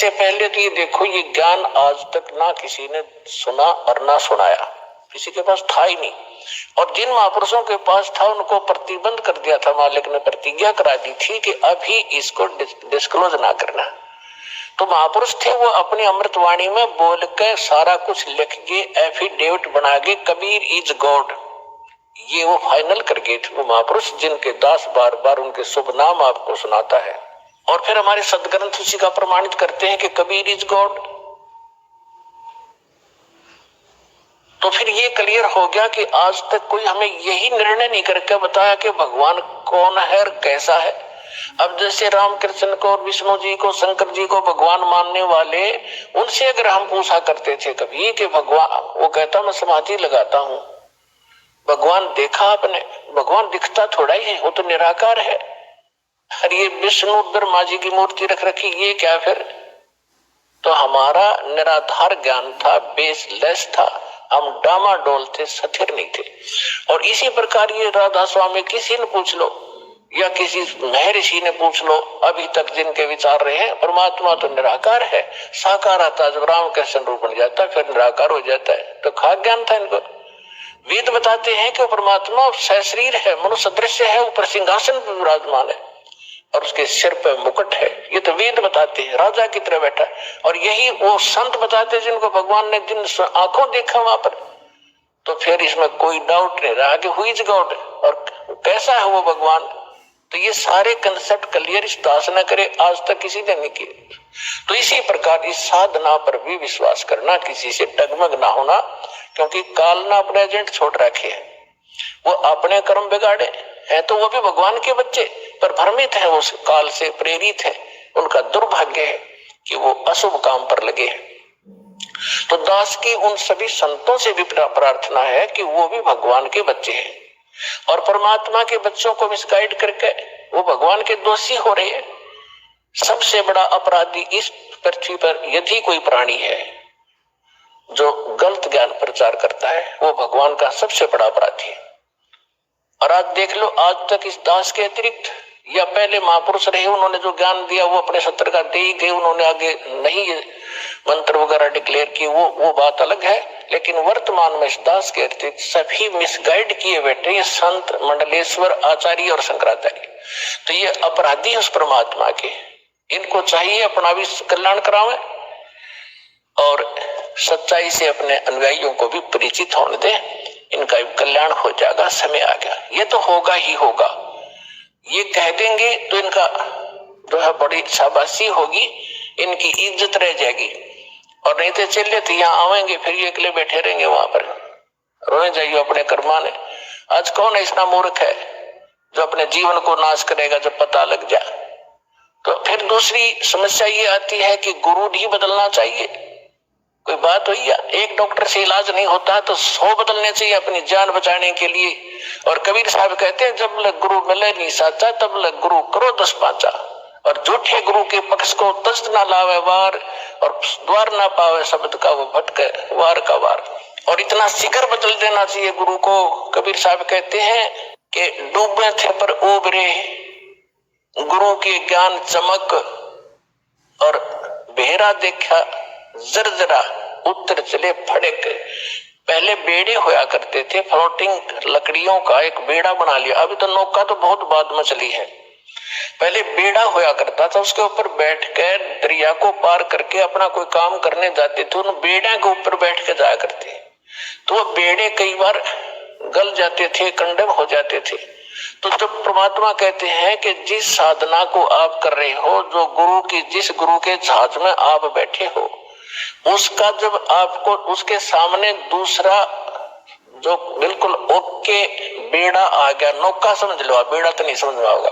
सबसे पहले तो ये देखो, ये ज्ञान आज तक ना किसी ने सुना और ना सुनाया, किसी के पास था ही नहीं। और जिन महापुरुषों के पास था उनको प्रतिबंध कर दिया था, मालिक ने प्रतिज्ञा करा दी थी कि अभी इसको डिस्क्लोज ना करना। तो महापुरुष थे, वो अपनी अमृतवाणी में बोल के सारा कुछ लिख के एफिडेविट बना के कबीर इज गॉड, ये वो फाइनल कर गए थे वो महापुरुष, जिनके दास बार बार उनके शुभ नाम आपको सुनाता है। और फिर हमारे सदग्रंथ उसी का प्रमाणित करते हैं कि कबीर इज गॉड। तो फिर ये क्लियर हो गया कि आज तक कोई हमें यही निर्णय नहीं करके बताया कि भगवान कौन है और कैसा है। अब जैसे रामकृष्ण को और विष्णु जी को, शंकर जी को भगवान मानने वाले, उनसे अगर हम पूछा करते थे कभी कि भगवान, वो कहता मैं समाधि लगाता हूं, भगवान देखा आपने? भगवान दिखता थोड़ा ही है, वो तो निराकार है। और ये विष्णु ब्रह्मा जी की मूर्ति रख रखी, ये क्या फिर? तो हमारा निराधार ज्ञान था, बेसलेस था, हम डामाडोल थे, स्थिर नहीं थे। और इसी प्रकार ये राधा स्वामी किसी ने पूछ लो या किसी महर्षि ने पूछ लो, अभी तक जिनके विचार रहे हैं, परमात्मा तो निराकार है, साकार आता जब रामकृष्ण रूप बन जाता फिर निराकार हो जाता है। तो खा ज्ञान था इनको। वेद बताते हैं कि परमात्मा सशरीर है, मनुष्य दृश्य है, ऊपर सिंहासन पर विराजमान है और उसके सिर पे मुकुट है। ये तो वेद बताते हैं, राजा की तरह बैठा। और यही वो संत बताते हैं जिनको भगवान ने जिन आंखों देखा वहां पर। तो फिर इसमें कोई डाउट नहीं रहा कि हु इज गॉड और कैसा है वो भगवान। तो ये सारे कंसेप्ट क्लियर इस दास न करे, आज तक किसी ने नहीं किए। तो इसी प्रकार इस साधना पर भी विश्वास करना, किसी से डगमग ना होना, क्योंकि काल ना अपने एजेंट छोड़ रखे हैं, वो अपने कर्म बिगाड़े हैं। तो वो भी भगवान के बच्चे पर भ्रमित है, उस काल से प्रेरित है। उनका दुर्भाग्य है कि वो अशुभ काम पर लगे हैं। तो दास की उन सभी संतों से भी प्रार्थना है कि वो भी भगवान के बच्चे हैं और परमात्मा के बच्चों को मिसगाइड करके वो भगवान के दोषी हो रहे हैं। सबसे बड़ा अपराधी इस पृथ्वी पर यदि कोई प्राणी है जो गलत ज्ञान प्रचार करता है, वो भगवान का सबसे बड़ा अपराधी है। और आज देख लो, आज तक इस दास के अतिरिक्त या पहले महापुरुष रहे, उन्होंने जो ज्ञान दिया वो अपने सत्र का दे ही गए, उन्होंने आगे नहीं ये मंत्र वगैरह डिक्लेयर किए, वो बात अलग है। लेकिन वर्तमान में इस दास के अतिरिक्त सभी मिसगाइड किए बैठे ये संत, मंडलेश्वर, आचार्य और शंकराचार्य। तो ये अपराधी उस परमात्मा के, इनको चाहिए अपना भी कल्याण करावे और सच्चाई से अपने अनुयायियों को भी परिचित होने दे, इनका भी कल्याण हो जाएगा। समय आ गया, ये तो होगा ही होगा। ये कह देंगे तो इनका जो है बड़ी शाबाशी होगी, इनकी इज्जत रह जाएगी। और नहीं तो चलिए तो यहाँ आवेंगे, फिर ये अकेले बैठे रहेंगे वहां पर, रोए जाइए अपने कर्माने। आज कौन ऐसा मूर्ख है जो अपने जीवन को नाश करेगा जब पता लग जाए? तो फिर दूसरी समस्या ये आती है कि गुरु भी बदलना चाहिए। कोई बात हुई है, एक डॉक्टर से इलाज नहीं होता तो 100 बदलने चाहिए अपनी जान बचाने के लिए। और कबीर साहब कहते हैं, जब लग गुरु मिले नहीं साचा, तब लग गुरु करो 10 पांचा। और झूठे गुरु के पक्ष को तस्त ना लावे वार, और द्वार ना पावे शब्द का वो भटके वार का वार। और इतना शिखर बदल देना चाहिए गुरु को। कबीर साहब कहते हैं कि डूबे थे पर उबरे, गुरु के ज्ञान चमक, और बेहरा देखा जरजरा, उत्तर चले फड़क। पहले बेड़े होया करते थे, फ्लोटिंग लकड़ियों का एक बेड़ा बना लिया। अभी तो नौका तो बहुत बाद में चली है, पहले बेड़ा होया करता था, उसके ऊपर बैठ कर दरिया को पार करके अपना कोई काम करने जाते थे, उन बेड़े के ऊपर बैठ के जाया करते। तो वो बेड़े कई बार गल जाते थे, कंडम हो जाते थे। तो जब परमात्मा कहते हैं कि जिस साधना को आप कर रहे हो, जो गुरु की, जिस गुरु के जहाज में आप बैठे हो, उसका जब आपको उसके सामने दूसरा जो बिल्कुल ओके बेड़ा आ गया, नौका समझ लो आप, बेड़ा तो नहीं समझ में होगा।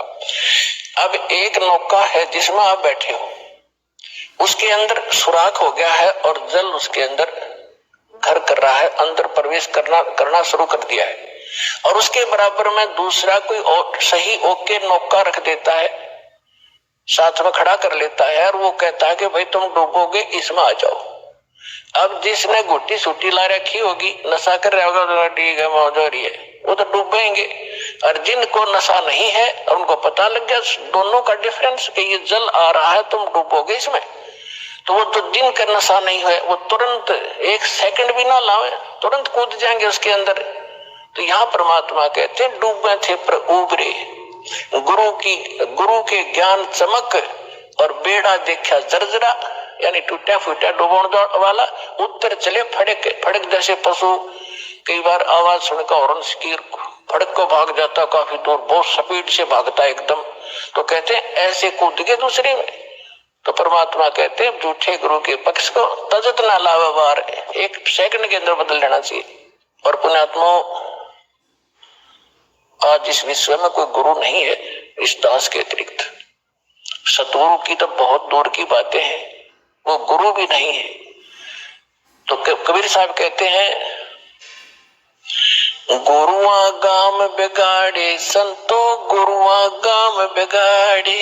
अब एक नौका है जिसमें आप बैठे हो, उसके अंदर सुराख हो गया है और जल उसके अंदर घर कर रहा है, अंदर प्रवेश करना शुरू कर दिया है। और उसके बराबर में दूसरा कोई और सही ओके नौका रख देता है, साथ में खड़ा कर लेता है, और वो कहता है कि भाई तुम डूबोगे, इसमें आ जाओ। अब जिसने गुट्टी सूटी ला रखी होगी, नशा कर रहा होगा, तो ठीक है मौज हो रही है, वो तो डूबेंगे। और जिनको नशा नहीं है और उनको पता लग गया दोनों का डिफरेंस कि ये जल आ रहा है, तुम डूबोगे इसमें, तो वो तो दिन का नशा नहीं है, वो तुरंत एक सेकंड भी ना लावे तुरंत कूद जाएंगे उसके अंदर। तो यहाँ परमात्मा कहते हैं डूबे थे पर उबरे, गुरु के ज्ञान चमक और बेड़ा देखा जर्जरा, यानी टूटा फूटा डूबने वाला, उत्तर चले फड़क फड़क जैसे पशु कई बार आवाज सुनकर हॉर्न की फड़क को भाग जाता, काफी दूर बहुत स्पीड से भागता एकदम, तो कहते हैं ऐसे कूद के दूसरे में। तो परमात्मा कहते हैं झूठे गुरु के पक्ष को तजत ना लावा बार, एक सेकंड के अंदर बदल लेना चाहिए। और पुण्यात्मा, आज इस विश्व में कोई गुरु नहीं है इस दास के अतिरिक्त। सतगुरु की तो बहुत दूर की बातें हैं, वो गुरु भी नहीं है। तो कबीर साहब कहते हैं गुरुआ गाम बिगाड़े संतो, गुरुआ गाम बिगाड़े,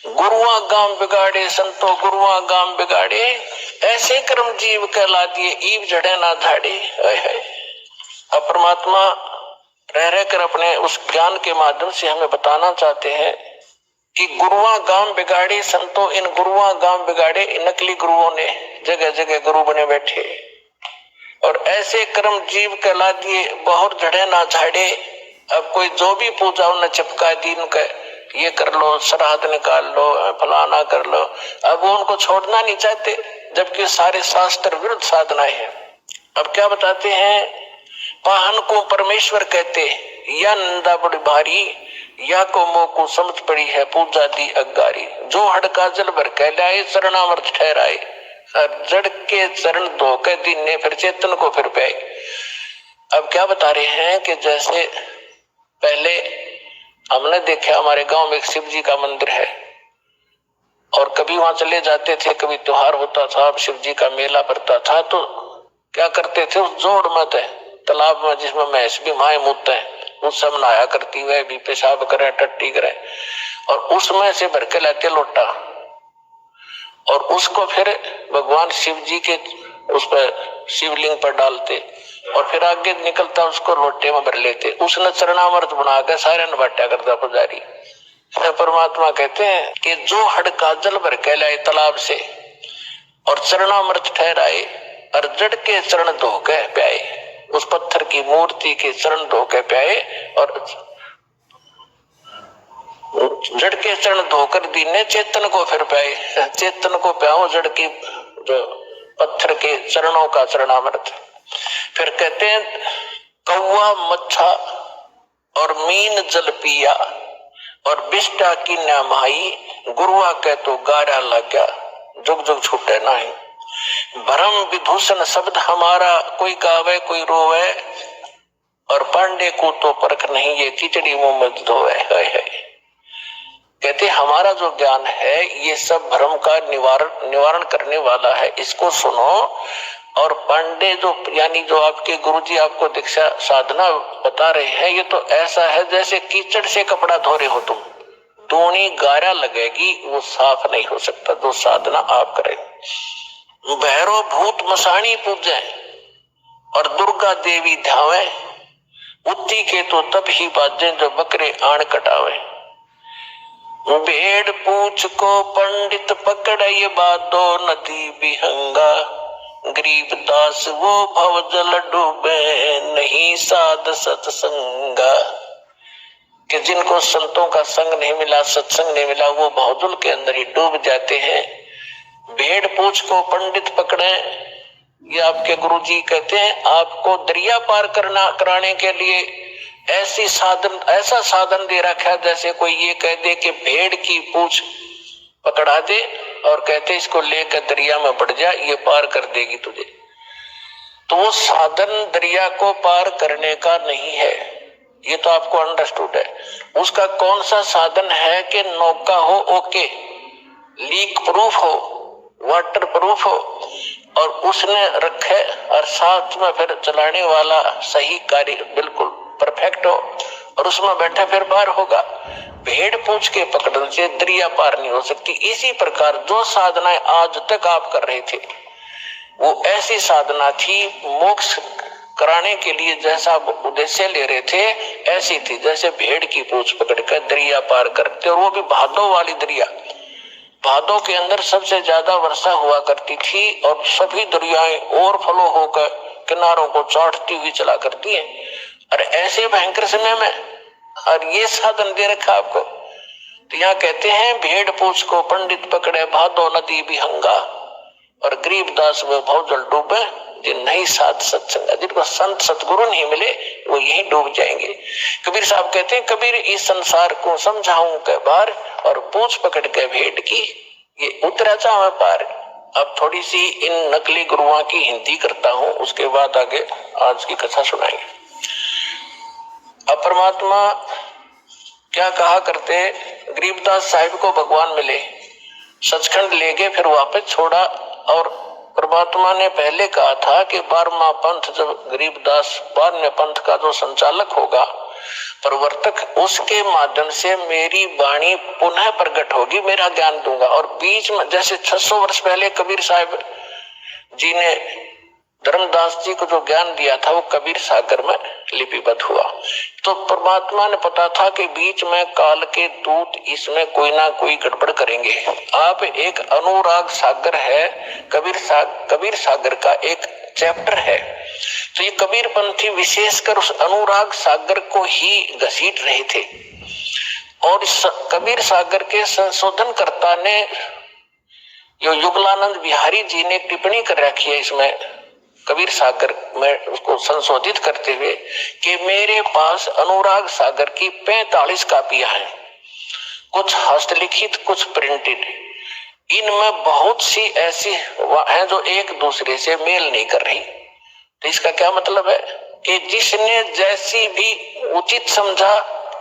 गुरुआ गाम बिगाड़े संतो, गुरुआ गाम बिगाड़े, ऐसे कर्म जीव कहला दिए ईव जड़े ना धाड़े। अब परमात्मा रह कर अपने उस ज्ञान के माध्यम से हमें बताना चाहते हैं कि गुरुआ गाम बिगाड़े संतो, इन गुरुआ गाम बिगाड़े, नकली गुरुओं ने जगह जगह गुरु बने बैठे और ऐसे कर्म जीव कहला दिए बहुत झड़े ना झाड़े। अब कोई जो भी पूजा उन्हें चिपका दी, उनका ये कर लो, श्राद्ध निकाल लो, फलाना कर लो, अब वो उनको छोड़ना नहीं चाहते, जबकि सारे शास्त्र विरुद्ध साधनाएं हैं। अब क्या बताते हैं, पाहन को परमेश्वर कहते, या निंदा बड़ी भारी, या को मोह को समझ पड़ी है पूजा दी अगारी, जो हड़का जल भर कह लाए शरणामर्थ ठहराए, जड़ के चरण धो के दीने फिर चेतन को फिर पाए। अब क्या बता रहे हैं कि जैसे पहले हमने देखा हमारे गांव में एक शिव जी का मंदिर है और कभी वहां चले जाते थे, कभी त्योहार होता था, शिव जी का मेला भरता था, तो क्या करते थे, उस जोड़ मत है तालाब में जिसमें भैंस भी माए मुद्दे उस सब नहाया करती, वह भी पेशाब करे टट्टी करे, और उसमें से भर के लाते लोटा और उसको फिर भगवान शिव जी के उस पर शिवलिंग पर डालते और फिर आगे निकलता उसको लोटे में भर लेते। उसने चरणामृत बनाकर सारे नबाटा करता पुजारी। परमात्मा कहते हैं कि जो हड़का जल भर के लाए तालाब से और चरणामृत ठहराए और जड़ के चरण धो के प्याए, उस पत्थर की मूर्ति के चरण धो के प्याए और जड़ के चरण धोकर दीने चेतन को फिर पाए, चेतन को प्याओ जड़ की जो पत्थर के चरणों का चरणामृत। फिर कहते हैं कौवा मच्छा और मीन जल पिया और बिष्टा की नमाई, गुरुआ कह तो गारा लग गया जुग जुग छूटे नहीं। भरम विभूषण शब्द हमारा, कोई गावे कोई रोवे और पांडे को तो परख नहीं, ये खिचड़ी मुंह में धोवे। कहते हमारा जो ज्ञान है ये सब भ्रम का निवारण करने वाला है, इसको सुनो। और पांडे जो यानी जो आपके गुरुजी आपको दीक्षा साधना बता रहे हैं, ये तो ऐसा है जैसे कीचड़ से कपड़ा धो रहे हो तुम, दूनी गारा लगेगी, वो साफ नहीं हो सकता जो साधना आप करें। भैरव भूत मसाणी पूजे और दुर्गा देवी ध्यावे, उत्ती के तो तब ही बाजे जो बकरे आण कटावे। भेड़ पूछ को पंडित पकड़े बादो नदी बिहंगा, गरीब दास वो भव जल डूबे नहीं साध सत्संगा। कि जिनको संतों का संग नहीं मिला, सत्संग नहीं मिला, वो भवजल के अंदर ही डूब जाते हैं। भेड़ पूछ को पंडित पकड़े, ये आपके गुरुजी कहते हैं आपको दरिया पार कराने के लिए ऐसा साधन दे रखा है जैसे कोई ये कह दे कि भेड़ की पूछ पकड़ा दे और कहते इसको लेकर दरिया में बढ़ जा, ये पार कर देगी तुझे। तो वो साधन दरिया को पार करने का नहीं है, ये तो आपको अंडरस्टूड है। उसका कौन सा साधन है कि नौका हो ओके, लीक प्रूफ हो, वाटर प्रूफ हो और उसने रखे और साथ में फिर चलाने वाला सही कार्य बिल्कुल परफेक्ट हो और उसमें बैठा फिर पार होगा। भेड़ पूछ के पकड़ने से दरिया पार नहीं हो सकती। इसी प्रकार जो साधनाएं आज तक आप कर रहे थे वो ऐसी साधना थी, मोक्ष कराने के लिए जैसा उद्देश्य ले रहे थे ऐसी थी जैसे भेड़ की पूछ पकड़ कर दरिया पार करते, और वो भी भादों वाली दरिया। भादों के अंदर सबसे ज्यादा वर्षा हुआ करती थी और सभी दरियाएं ओवरफ्लो होकर किनारों को चाटती हुई चला करती है। और ऐसे भयंकर समय में और ये साधन दे रखा आपको, तो यहाँ कहते हैं भेड़ पूछ को पंडित पकड़े भादो नदी विहंगा, और गरीबदास में भवजल डूबे जिन नहीं साध सत्संग। जिनको संत सतगुरु नहीं मिले वो यही डूब जाएंगे। कबीर साहब कहते हैं कबीर इस संसार को समझाऊं के बार, और पूछ पकड़ के भेड़ की ये उतरा चाहे पार। अब थोड़ी सी इन नकली गुरुओं की हिंदी करता हूं, उसके बाद आगे आज की कथा सुनाएंगे। अब परमात्मा क्या कहा करते, गरीबदास साहिब को भगवान मिले, सचखंड ले गए, फिर वापस छोड़ा। और परमात्मा ने पहले कहा था कि 12वां पंथ जब गरीबदास 12वें पंथ का जो संचालक होगा प्रवर्तक, उसके माध्यम से मेरी वाणी पुनः प्रकट होगी, मेरा ज्ञान दूंगा। और बीच में जैसे 600 वर्ष पहले कबीर साहब जी ने धर्मदास जी को जो ज्ञान दिया था वो कबीर सागर में लिपिबद्ध हुआ। तो परमात्मा ने पता था कि बीच में काल के दूत इसमें कोई ना कोई गड़बड़ करेंगे। आप एक अनुराग सागर है, कबीर सागर का एक चैप्टर है। तो ये कबीर पंथी विशेषकर उस अनुराग सागर को ही घसीट रहे थे। और कबीर सागर के संशोधनकर्ता ने यो युगलानंद बिहारी जी ने टिप्पणी कर रखी है इसमें कबीर सागर में, उसको संशोधित करते हुए कि मेरे पास अनुराग सागर की 45 कापियां हैं, कुछ हस्तलिखित कुछ प्रिंटेड। इनमें बहुत सी ऐसी हैं जो एक दूसरे से मेल नहीं कर रही। तो इसका क्या मतलब है कि जिसने जैसी भी उचित समझा,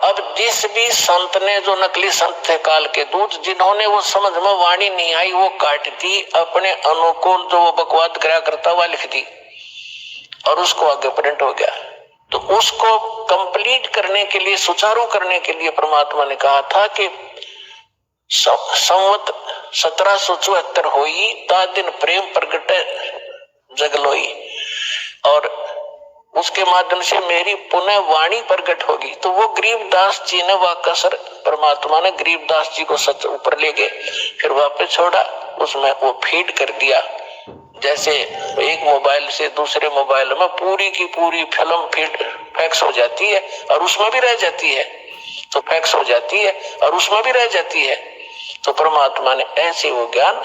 अब जिस भी संत ने, जो नकली संत थे काल के दूत, जिन्होंने वो समझ में वाणी नहीं आई वो काट दी, अपने अनुकूल जो वो बकवाद करा करता हुआ लिख दी और उसको आगे प्रिंट हो गया। तो उसको कंप्लीट करने के लिए, सुचारू करने के लिए परमात्मा ने कहा था कि संवत 1774 होई ता दिन प्रेम प्रगट जगलोई, और उसके माध्यम से मेरी पुनः वाणी प्रकट होगी। तो वो गरीबदास जी ने वह कसर, परमात्मा ने गरीबदास जी को सच ऊपर ले गए, फिर वापस छोड़ा, उसमें वो फीड कर दिया। जैसे एक मोबाइल से दूसरे मोबाइल में पूरी की पूरी फिल्म फीड फैक्स हो जाती है और उसमें भी रह जाती है, तो फैक्स हो जाती है और उसमें भी रह जाती है। तो परमात्मा ने ऐसे वो ज्ञान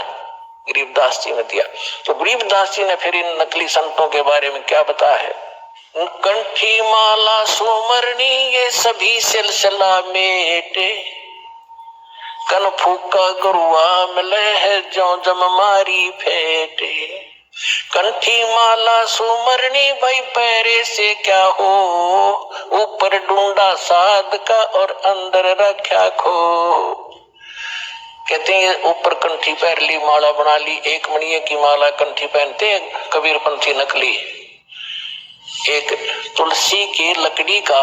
गरीबदास जी ने दिया। तो गरीबदास जी ने फिर इन नकली संतों के बारे में क्या बताया है, कंठी माला सुमरनी ये सभी सिलसिला मेटे, कन फूका गुरुआ मिले है जो जम मारी फेटे। कंठी माला सुमरनी भाई पैरे से क्या हो, ऊपर ढूंढा साध का और अंदर रखा खो। कहते हैं ऊपर कंठी पहन ली, माला बना ली, एक मणिये की माला कंठी पहनते हैं कबीर पंथी नकली। एक तुलसी की लकड़ी का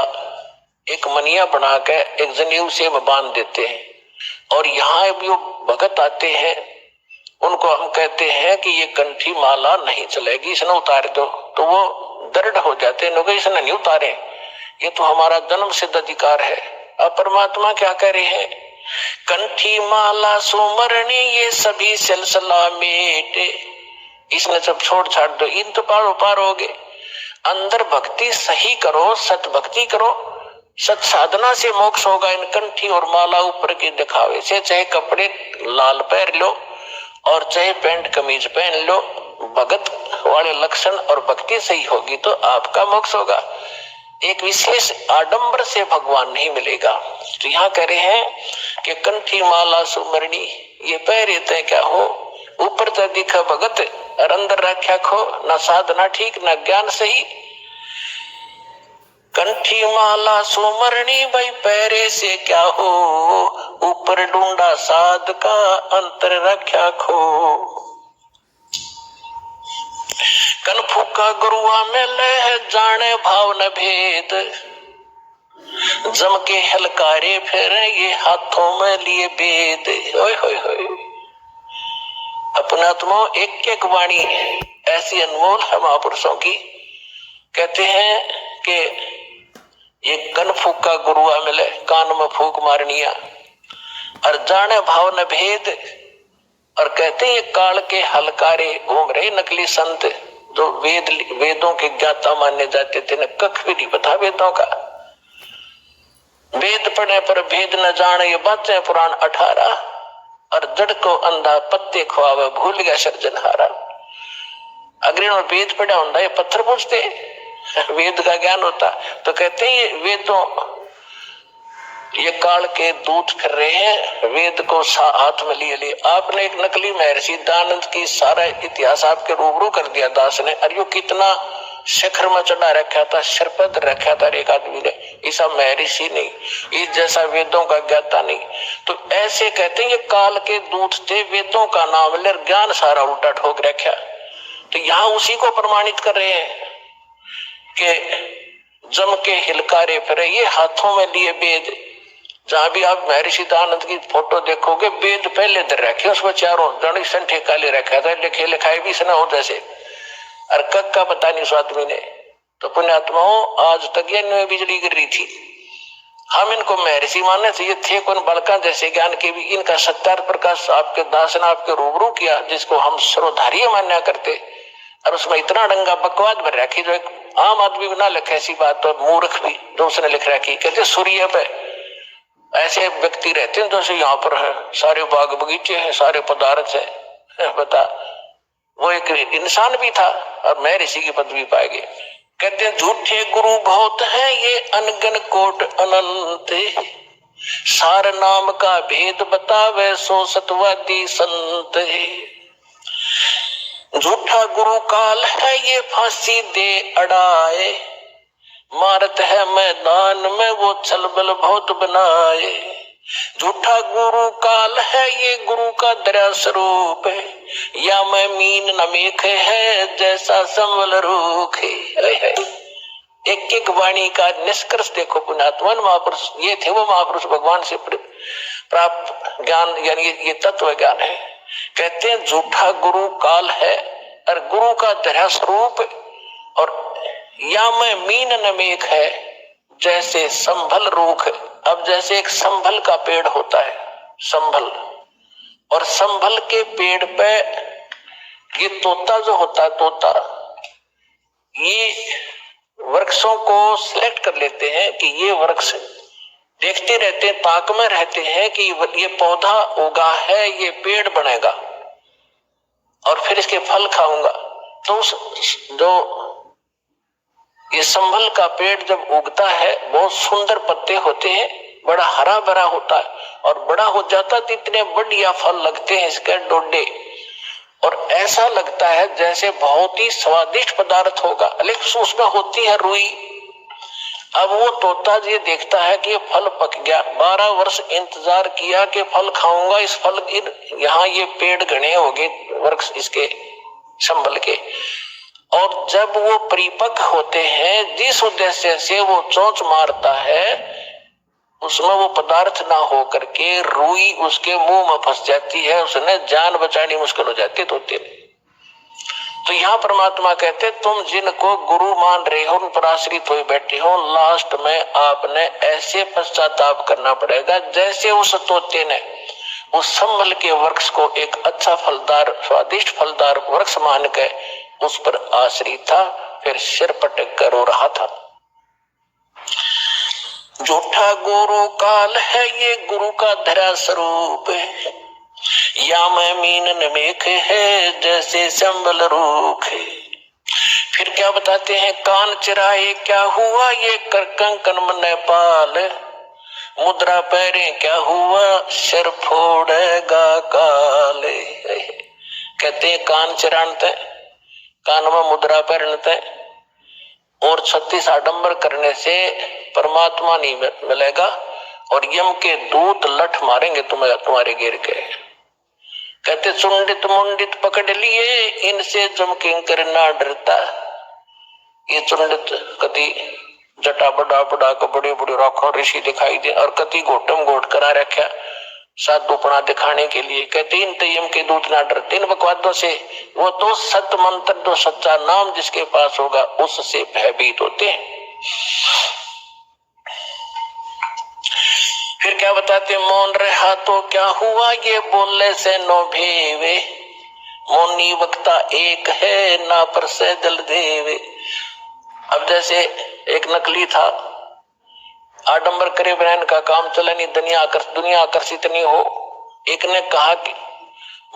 एक मनिया बना के एक जनेऊ से बांध देते हैं, और यहाँ जो भगत आते हैं उनको हम कहते हैं कि ये कंठी माला नहीं चलेगी, इसने उतार दो। तो वो दृढ़ हो जाते हैं, इसने नहीं उतारे, ये तो हमारा जन्म सिद्ध अधिकार है। अब परमात्मा क्या कह रहे हैं, कंठी माला सुमरनी ये सभी सिलसिला मेटे, इसने सब छोड़ छाड़ दो, इन तो पारो पार हो गए। अंदर भक्ति सही करो, सत भक्ति करो, सत साधना से मोक्ष होगा। इन कंठी और माला ऊपर के दिखावे से, चाहे कपड़े लाल पहन लो और चाहे पैंट कमीज पहन लो, भगत वाले लक्षण और भक्ति सही होगी तो आपका मोक्ष होगा। एक विशेष आडंबर से भगवान नहीं मिलेगा। तो यहाँ कह रहे हैं कि कंठी माला सुमरणी ये पहरे तय क्या हो, ऊपर तो दिखा भगत और अंदर रख्या खो, न साधना ठीक न ज्ञान सही। कंठी माला सुमरणी भाई पैरे से क्या हो, ऊपर ढूंढा साध का अंतर रख्या खो। कन फूका गुरुआ में लह जाने भाव न भेद, जम के हलकारे फिर ये हाथों में लिए बेद। ओए होए होए, अपने आत्मा एक एक वाणी ऐसी अनमोल है महापुरुषों की। कहते हैं कि ये कन फूका गुरुआ मिले, कान में फूक मारनिया, और जाने भाव न भेद, और कहते हैं ये काल के हलकारे घूम रहे नकली संत जो वेदों के ज्ञाता माने जाते थे, न कख भी नहीं पता वेदों का। वेद पढ़ने पर भेद न जाने ये बातें पुराण 18, और जड़ को अंधा पत्ते खुआवे भूल गया सर्जनहारा। अगर इन्होंने वेद पढ़ा होता ये पत्थर पूछते, वेद का ज्ञान होता। तो कहते हैं ये वेदों, ये काल के दूत फिर रहे हैं, वेद को हाथ में लिए लिए। आपने एक नकली महर्षि दयानंद की सारा इतिहास आपके रूबरू कर दिया दास ने, और यो कितना शिखर में चढ़ा रखा था, सिर पर रखा था एक आदमी ने, ऐसा महर्षि नहीं, इस जैसा वेदों का ज्ञाता नहीं। तो ऐसे कहते हैं ये काल के दूत थे, वेदों का नाम ले ज्ञान सारा उल्टा ठोक रखा। तो यहाँ उसी को प्रमाणित कर रहे हैं कि जम के हिलकारे फिरे, ये हाथों में लिए वेद। जहां भी आप महर्षि दयानंद की फोटो देखोगे, वेद पहले धर रखे, उसमें चारों गणित संठे काले रखा था, लिखे लिखाए भी सुना हो जैसे, और कक का पता नहीं उस आदमी ने। तो पुण्यात्माओं, आज तक ये बिजली गिर रही थी। हम इनको महर्षि मानने से ये थे कौन, बालका जैसे ज्ञान के भी। इनका सत्यार्थ प्रकाश आपके दास ने आपके रूबरू किया, जिसको हम सर्वधारी मान्या करते, और उसमें इतना डंगा बकवाद भर रखी जो एक आम आदमी भी ना लिखे ऐसी बात, तो मूर्ख भी जो उसने लिख रखी। कहते सूर्य पे ऐसे व्यक्ति रहते हैं जैसे यहाँ पर है, सारे बाग बगीचे हैं, सारे पदार्थ है, बता। वो एक इंसान भी था और मैं ऋषि की पदवी पाएंगे। कहते हैं झूठे गुरु बहुत है ये अनगन कोट अनंत, सार नाम का भेद बतावे सो सतवादी संत। झूठा गुरु काल है ये फांसी दे अड़ाए, मारत है मैदान में वो छलबल बहुत बनाए। झूठा गुरु काल है ये गुरु का दया स्वरूप है, या मैं मीन नमेख है जैसा संवल रूख है। एक एक वाणी का निष्कर्ष देखो पुण्यात्मा। महापुरुष ये थे, वो महापुरुष भगवान से प्राप्त ज्ञान, यानी ये तत्व ज्ञान है। कहते हैं झूठा गुरु काल है और गुरु का दया स्वरूप, और या मैं मीन नमेख है जैसे संभल रूख। अब जैसे एक संभल का पेड़ होता है, संभल, और संभल के पेड़ पे ये तोता जो होता है, तोता ये वृक्षों को सिलेक्ट कर लेते हैं कि ये वृक्ष, देखते रहते हैं, ताक में रहते हैं कि ये पौधा उगा है, ये पेड़ बनेगा और फिर इसके फल खाऊंगा। तो जो ये संभल का पेड़ जब उगता है, बहुत सुंदर पत्ते होते हैं, बड़ा हरा भरा होता है, और बड़ा हो जाता है तो इतने बढ़िया फल लगते हैं इसके डोडे, और ऐसा लगता है जैसे बहुत ही स्वादिष्ट पदार्थ होगा, लेकिन उसमें होती है रुई। अब वो तोता ये देखता है कि ये फल पक गया, 12 वर्ष इंतजार किया कि फल खाऊंगा, इस फल यहाँ ये पेड़ घने हो गए वृक्ष इसके संभल के, और जब वो परिपक्व होते हैं, जिस उद्देश्य से वो चोंच मारता है, उसमें वो पदार्थ ना हो करके रुई उसके मुंह में फंस जाती है, उसने जान बचानी मुश्किल हो जाती है तोते में। तो यहाँ परमात्मा कहते, तुम जिनको गुरु मान रहे हो, उन पर आश्रित हुए बैठे हो, लास्ट में आपने ऐसे पश्चाताप करना पड़ेगा जैसे उस तोते ने उस संभल के वृक्ष को एक अच्छा फलदार, स्वादिष्ट फलदार वृक्ष मान के उस पर आश्रित था, फिर सिर पटक कर रो रहा था। झूठा गुरु काल है ये गुरु का धरा स्वरूप है, या मैं मीन नमेख है जैसे संबल रूख है। फिर क्या बताते हैं, कान चिराए क्या हुआ ये कर कंकन मन पाल, मुद्रा पैरे क्या हुआ सिर फोड़ेगा काले। कहते हैं कान चिरानते, कान में मुद्रा पहनते, और 36 आडंबर करने से परमात्मा नहीं मिलेगा, और यम के दूत लठ मारेंगे तुम्हें तुम्हारे गिर के। कहते चुंडित मुंडित पकड़ लिए, इनसे जम किंकर ना डरता। ये चुंडित कति जटा बड़ा बड़ा को बड़ी बड़ी राखो ऋषि दिखाई दे, और कति घोटम घोट करा रखा साधुपना दिखाने के लिए। कहते इन यम के दूत ना डरते इन बकवादों से, वो तो सत मंत्र, जो सच्चा नाम जिसके पास होगा उससे भयभीत होते हैं। फिर क्या बताते, मौन रहा तो क्या हुआ, ये बोलने से नो भेवे, मौनी वक्ता एक है, ना पर से जल देवे। अब जैसे एक नकली था, आडंबर करे ब्रांड का काम चले नहीं, दुनिया आकर्षित नहीं हो, एक ने कहा कि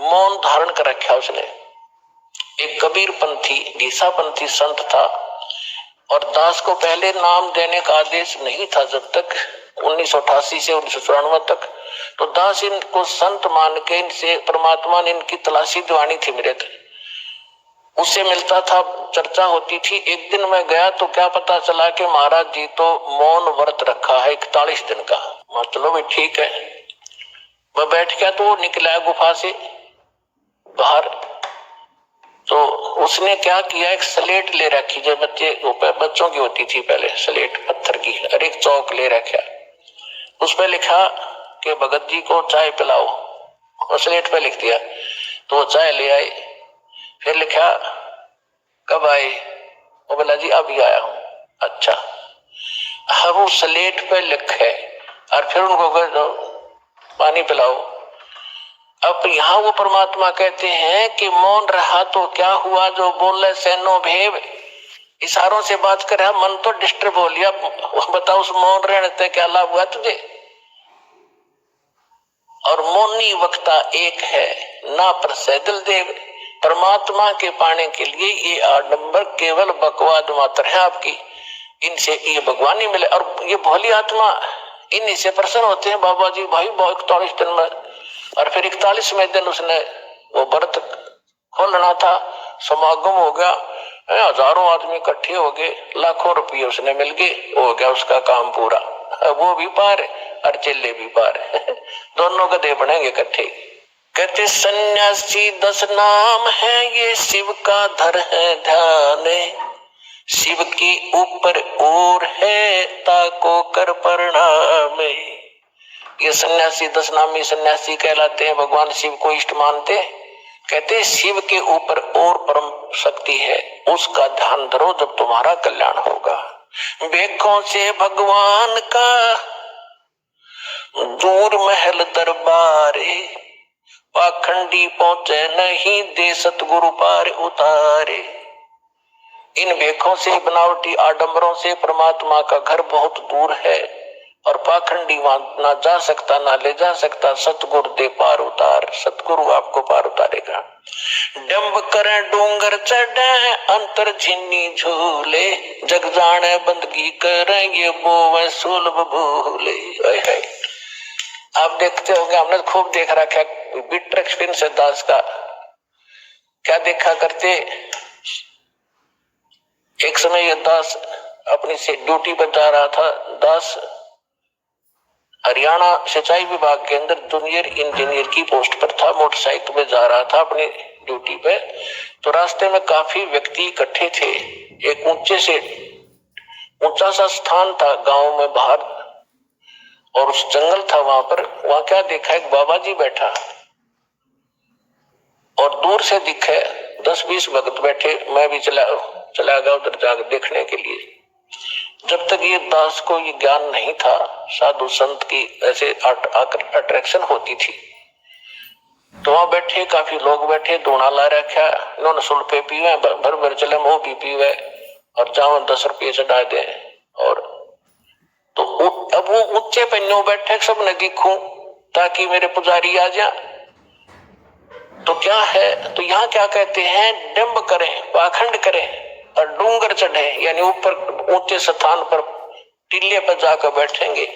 मौन धारण कर रखा उसने। एक कबीर पंथी घीसा पंथी संत था और दास को पहले नाम देने का आदेश नहीं था जब तक 1988 से 1994 तक। तो दास इनको संत मान के इनसे परमात्मा ने इनकी तलाशी दिवानी थी मेरे तक, उससे मिलता था, चर्चा होती थी। एक दिन मैं गया तो क्या पता चला कि महाराज जी तो मौन व्रत रखा है 41 दिन का। चलो भाई ठीक है, मैं बैठ गया तो वो निकला गुफा से बाहर। तो उसने क्या किया, एक स्लेट ले रखी जो बच्चों की होती थी पहले, स्लेट पत्थर की, और एक चौक ले रखा, उस पर लिखा कि भगत जी को चाय पिलाओ, और स्लेट पे लिख दिया। तो वो चाय ले आए, फिर लिखा कब आए, वो बोला जी अभी आया हूं। अच्छा, अब वो स्लेट पे लिखे और फिर उनको कहो पानी पिलाओ। अब यहाँ वो परमात्मा कहते हैं कि मौन रहा तो क्या हुआ, जो बोले से नो भेव, इशारों से बात कर रहा, मन तो डिस्टर्ब हो लिया, बताओ उस मौन रहने से क्या लाभ हुआ तुझे। और मौनी वक्ता एक है, ना पर सैदल देव, परमात्मा के पाने के लिए ये आडंबर केवल बकवाद मात्र है आपकी, इनसे ये भगवान ही मिले। और ये भोली आत्मा इन्हीं से प्रसन्न होते हैं, बाबा जी भाई 41 दिन में, और फिर 41वें दिन उसने वो व्रत खोलना था, समागम हो गया, हजारों आदमी इकट्ठे हो गए, लाखों रुपये उसने मिल गए, हो गया उसका काम पूरा। वो भी पार और चेले भी पार दोनों गधे बनेंगे इकट्ठे। कहते सन्यासी 10 नाम है, ये शिव का धर है ध्यान, शिव की ऊपर और है, ताको कर प्रणाम। ये सन्यासी 10 नामी सन्यासी कहलाते हैं, भगवान शिव को इष्ट मानते। कहते शिव के ऊपर और परम शक्ति है, उसका ध्यान धरो जब तुम्हारा कल्याण होगा। बेखों से भगवान का दूर महल दरबारे, पाखंडी पहुंचे नहीं, दे सतगुरु पार उतारे। इन बेखों से, बनावटी आडंबरों से परमात्मा का घर बहुत दूर है, और पाखंडी वहां ना जा सकता ना ले जा सकता। सतगुरु दे पार उतार, सतगुरु आपको पार उतारेगा। डंब करे डूंगर चढ़े, अंतर झिन्नी झूले, जग जाने बंदगी करे, ये बोवे सुलभ भूले। आप देखते होंगे, हमने खूब देख रखा बिटर एक्सपीरियंस है दास का। क्या देखा करते, एक समय ये दास अपनी से ड्यूटी पर जा रहा था। दास हरियाणा सिंचाई विभाग के अंदर जूनियर इंजीनियर की पोस्ट पर था, मोटरसाइकिल पे जा रहा था अपनी ड्यूटी पे। तो रास्ते में काफी व्यक्ति इकट्ठे थे, एक ऊंचा सा स्थान था गांव में बाहर, और उस जंगल था वहां पर। वहां क्या देखा, एक बाबा जी बैठा, और दूर से दिखे 10-20 भक्त बैठे। मैं भी चला गया उधर जाकर देखने के लिए। जब तक ये दास को ये ज्ञान नहीं था, साधु संत की ऐसे अट्रैक्शन होती थी, तो वहां बैठे काफी लोग बैठे, धूना ला रखा, इन्होंने सुल्फे पीवे, भर भर चले वो भी पीवे, और चावल 10 रुपये चढ़ा दे। और तो अब वो ऊंचे पन्नों बैठे, सब ने दिखूं ताकि मेरे पुजारी आ जा। तो क्या है, तो यहाँ क्या कहते हैं, डंब करें, पाखंड करें और डूंगर चढ़े, यानी ऊपर ऊंचे स्थान पर टीले पर जाकर बैठेंगे,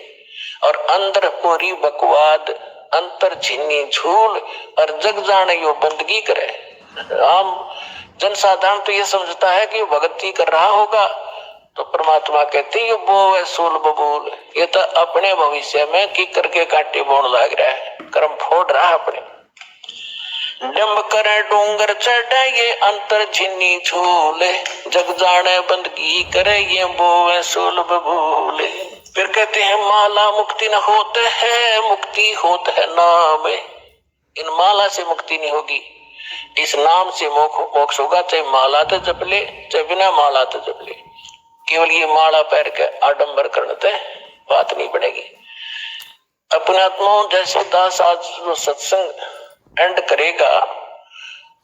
और अंदर पूरी बकवाद, अंतर झिन्नी झूल, और जग जाने यो बंदगी करे। आम जनसाधारण तो ये समझता है कि भक्ति कर रहा होगा, तो परमात्मा कहते ये वो सूल बबूल, ये तो अपने भविष्य में की करके कांटे बोन लग रहा है, कर्म फोड़ रहा है अपने। डंब करे डूंगर चढ़े, ये अंतर झिन्नी झूले, जग जाने बंदगी करे, ये बोवे सूल बबूले। फिर कहते हैं माला मुक्ति न होते है, मुक्ति होता है नाम। इन माला से मुक्ति नहीं होगी, इस नाम से मोक्ष होगा। चाहे माला तो जप ले, चाहे बिना माला तो जप ले, केवल ये माला पैर के आडंबर करने से बात नहीं बनेगी। अब पुण्यात्माओं, जैसे दास आज जो सत्संग एंड करेगा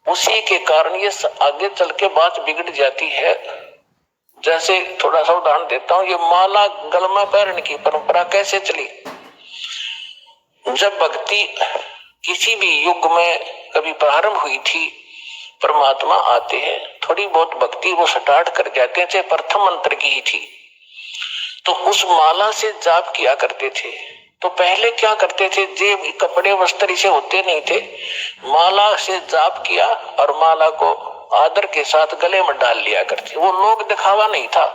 उसी के कारण ये आगे चल के बात बिगड़ जाती है। जैसे थोड़ा सा उदाहरण देता हूं, ये माला गलमा पहनने की परंपरा कैसे चली। जब भक्ति किसी भी युग में कभी प्रारंभ हुई थी, परमात्मा आते हैं, थोड़ी बहुत भक्ति वो स्टार्ट कर जाते हैं, चाहे प्रथम मंत्र की ही थी, तो उस माला से जाप किया करते थे। तो पहले क्या करते थे, जेब कपड़े वस्त्र इसे होते नहीं थे, माला से जाप किया और माला को आदर के साथ गले में डाल लिया करते। वो लोग दिखावा नहीं था,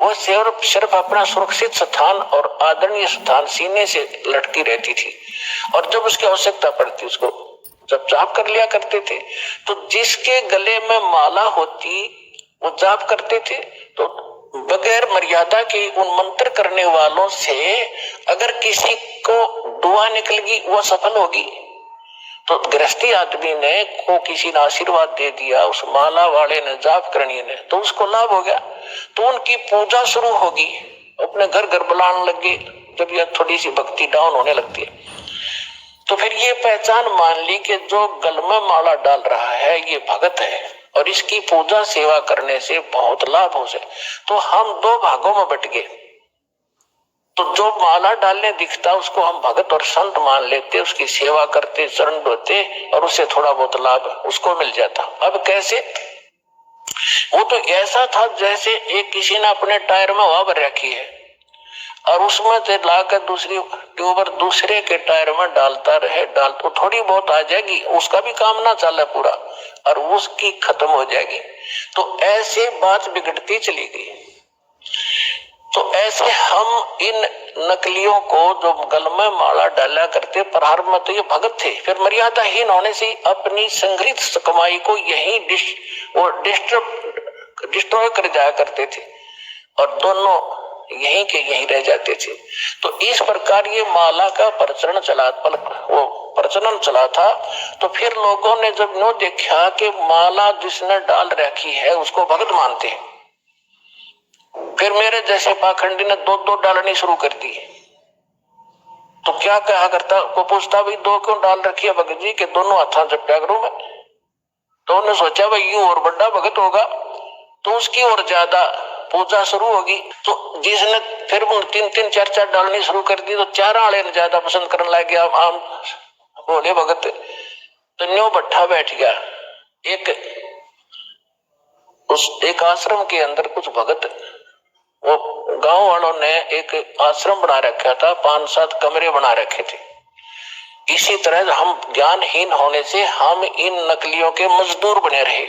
वो सिर्फ अपना सुरक्षित स्थान और आदरणीय स्थान सीने से लटकी रहती थी, और जब उसकी आवश्यकता पड़ती उसको जब जाप कर लिया करते थे। तो जिसके गले में माला होती वो जाप करते थे, तो बगैर मर्यादा के उन मंत्र करने वालों से अगर किसी को दुआ निकल गई वो सफल होगी। तो गृहस्थी आदमी ने को किसी ने आशीर्वाद दे दिया, उस माला वाले ने, जाप करनी ने, तो उसको लाभ हो गया, तो उनकी पूजा शुरू होगी, अपने घर घर बुलाने लगे। जब यह थोड़ी सी भक्ति डाउन होने लगती है तो फिर ये पहचान मान ली कि जो गल में माला डाल रहा है ये भगत है और इसकी पूजा सेवा करने से बहुत लाभ हो जाए। तो हम दो भागों में बट गए। तो जो माला डालने दिखता उसको हम भगत और संत मान लेते, उसकी सेवा करते, चरण धोते और उससे थोड़ा बहुत लाभ उसको मिल जाता। अब कैसे? वो तो ऐसा था जैसे एक किसी ने अपने टायर में हवा भर रखी है और उसमें से लाकर दूसरी ट्यूबर दूसरे के टायर में डालता रहे, तो थोड़ी बहुत आ जाएगी, उसका भी काम ना चले पूरा और उसकी खत्म हो जाएगी। तो ऐसे बात बिगड़ती चली गई। तो ऐसे हम इन नकलियों को जो गल में माला डाला करते, प्रारंभ में तो ये भगत थे, फिर मर्यादाहीन होने से अपनी संग्रहित कमाई को यही डिस्ट्रॉय कर जाया करते थे और दोनों यहीं के यहीं रह जाते थे। तो इस प्रकार ये माला का प्रचलन चला था। तो फिर लोगों ने जब नो देखा कि माला जिसने डाल रखी है उसको भगत मानते हैं, फिर मेरे जैसे पाखंडी ने दो डालनी शुरू कर दी। तो क्या कहा करता को पूछता, भाई दो क्यों डाल रखी है भगत जी के? दोनों हाथा झपटा करूं मैं। तो उन्होंने सोचा भाई यू और बड़ा भगत होगा तो उसकी और ज्यादा पूजा शुरू होगी। तो जिसने फिर तीन चार डालनी शुरू कर दी तो चार आले ने ज्यादा पसंद करने लग गया, आम बोले भगत। तो न्यू भट्ठा बैठ गया। एक आश्रम के अंदर कुछ भगत, वो गांव वालों ने एक आश्रम बना रखा था, 5-7 कमरे बना रखे थे। इसी तरह हम ज्ञानहीन होने से हम इन नकलियों के मजदूर बने रहे।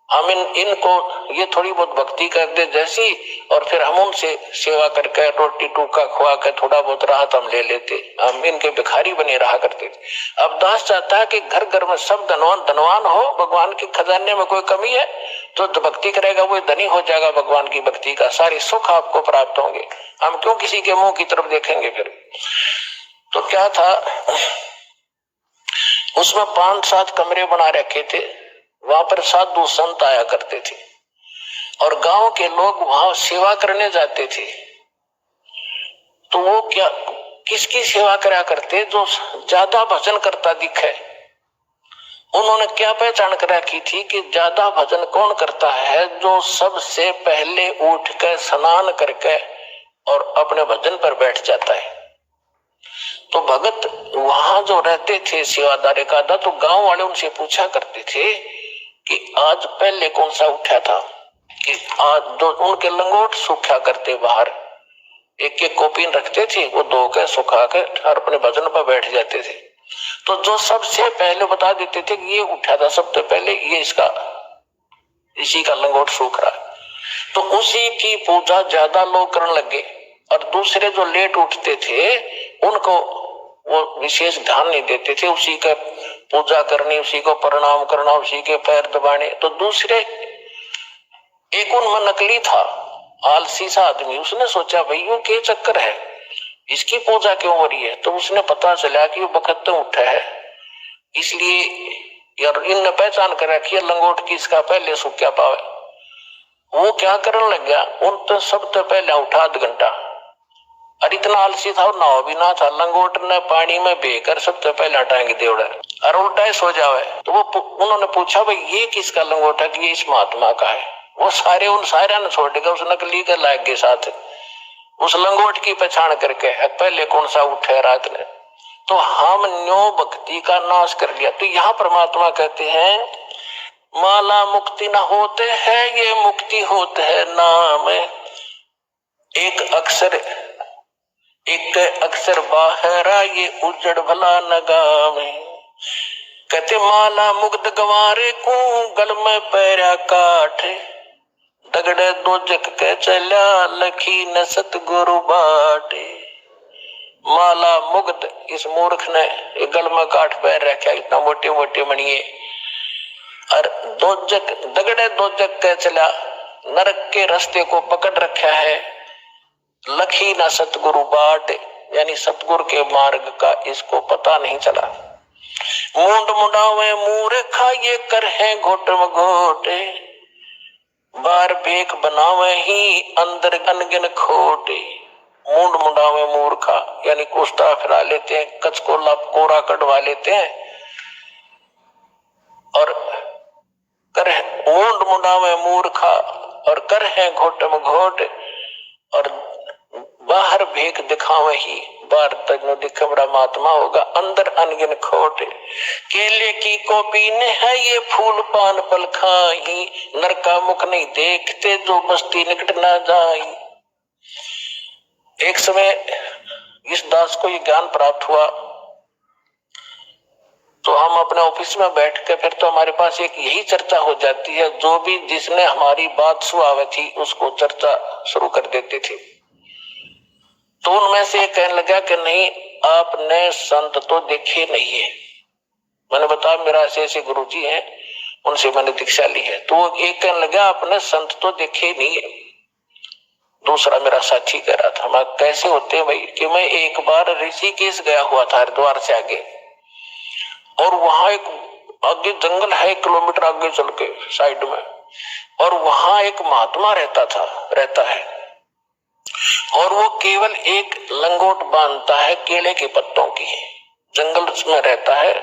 हम इनको ये थोड़ी बहुत भक्ति कर दे जैसी, और फिर हम उनसे सेवा करके रोटी टूका खुआ कर थोड़ा बहुत राहत हम ले लेते, हम इनके भिखारी बने रहा करते थे। अब दास चाहता है कि घर घर में सब धनवान हो, भगवान के खजाने में कोई कमी है तो भक्ति करेगा वो धनी हो जाएगा, भगवान की भक्ति का सारे सुख आपको प्राप्त होंगे। हम क्यों किसी के मुंह की तरफ देखेंगे? फिर तो क्या था, उसमें 5-7 कमरे बना रखे थे, वहां पर साधु संत आया करते थे और गांव के लोग वहां सेवा करने जाते थे। तो वो क्या किसकी सेवा करा करते? जो ज्यादा भजन करता दिखे। उन्होंने क्या पहचान कर रखी थी कि ज्यादा भजन कौन करता है? जो सबसे पहले उठ कर स्नान करके और अपने भजन पर बैठ जाता है। तो भगत वहां जो रहते थे सेवादार का, तो गांव वाले उनसे पूछा करते थे कि आज पहले कौन सा उठा था, कि आज जो उनके लंगोट सूखा करते बाहर, एक कॉपी रखते थे, वो धो के सुखा के और अपने भजन पर बैठ जाते थे। तो जो सबसे पहले बता देते थे कि ये उठा था सबसे पहले, ये इसी का लंगोट सूख रहा है, तो उसी की पूजा ज्यादा लोग करने लगे। और दूसरे जो लेट उठते थे उनको वो विशेष ध्यान नहीं देते थे, उसी का पूजा करनी, उसी को प्रणाम करना, उसी के पैर दबाने। तो दूसरे एक उनमें नकली था, आलसी सा आदमी, उसने सोचा भाई ये क्या चक्कर है, इसकी पूजा क्यों हो रही है? तो उसने पता चला कि वो बखत उठा है, इसलिए यार इन पहचान कर रखी है लंगोट की, इसका पहले सुख क्या पावे। वो क्या करने लग गया, उन तो सब तो पहले उठा आध घंटा और इतना आलसी था और नाव भी ना था, लंगोट ने पानी में बेकर सबसे पहले टांग दे और उल्टा ही सो जावे। तो वो उन्होंने पूछा भाई ये किसका लंगोट है? कि ये इस महात्मा का है। वो सारे उन सारे ने छोड़ देगा, उस नकली के लायक के साथ उस लंगोट की पहचान करके पहले कौन सा उठे रात ने। तो हम न्यो भक्ति का नाश कर लिया। तो यहाँ परमात्मा कहते हैं माला मुक्ति न होते है, ये मुक्ति होते है नाम। एक अक्षर बाहरा, ये उजड़ भला नगामे। कहते माला मुग्ध गवारे को गल में पैरा काठ, दगड़े दो जग के चला लखी न सतगुरु बाटे। माला मुग्ध इस मूर्ख ने गल में काठ पैर रखा, इतना मोटे मोटे मणिये, और दो जग दगड़े दो जग के चला, नरक के रास्ते को पकड़ रखा है। लखी न सतगुरु बाट, यानी सतगुरु के मार्ग का इसको पता नहीं चला। मूंड मुंडावे मूर्खा, ये कर है घोटम घोटे, बार भेख बनावे ही अंदर अनगिन खोटे। मूंड मुंडावे मूर्खा यानी कुस्ता फिरा लेते हैं, कच को कोरा कटवा लेते हैं, और कर मूंड मुंडावे मूर्खा और कर है घोटम घोट, और बाहर भेख दिखावे ही, बाहर तक दिखे बड़ा महात्मा होगा, अंदर अनगिन खोट। केले की कॉपी ने है ये फूल पान पल खाई, नर का मुख नहीं देखते जो बस्ती निकट ना जाई। एक समय इस दास को ये ज्ञान प्राप्त हुआ, तो हम अपने ऑफिस में बैठ के फिर तो हमारे पास एक यही चर्चा हो जाती है, जो भी जिसने हमारी बात सुनाई थी उसको चर्चा शुरू कर देती थी। तो उनमें से एक कहने लगा कि नहीं आपने संत तो देखे नहीं है। मैंने बताया मेरा ऐसे गुरुजी हैं, उनसे मैंने दीक्षा ली है। तो एक कहने लगा आपने संत तो देखे नहीं है। दूसरा मेरा साथी कह रहा था मैं कैसे होते हैं भाई, कि मैं एक बार ऋषिकेश गया हुआ था हरिद्वार से आगे, और वहां एक आगे जंगल है 1 किलोमीटर आगे चल के साइड में, और वहां एक महात्मा रहता है, और वो केवल एक लंगोट बांधता है केले के पत्तों की, जंगल में रहता है,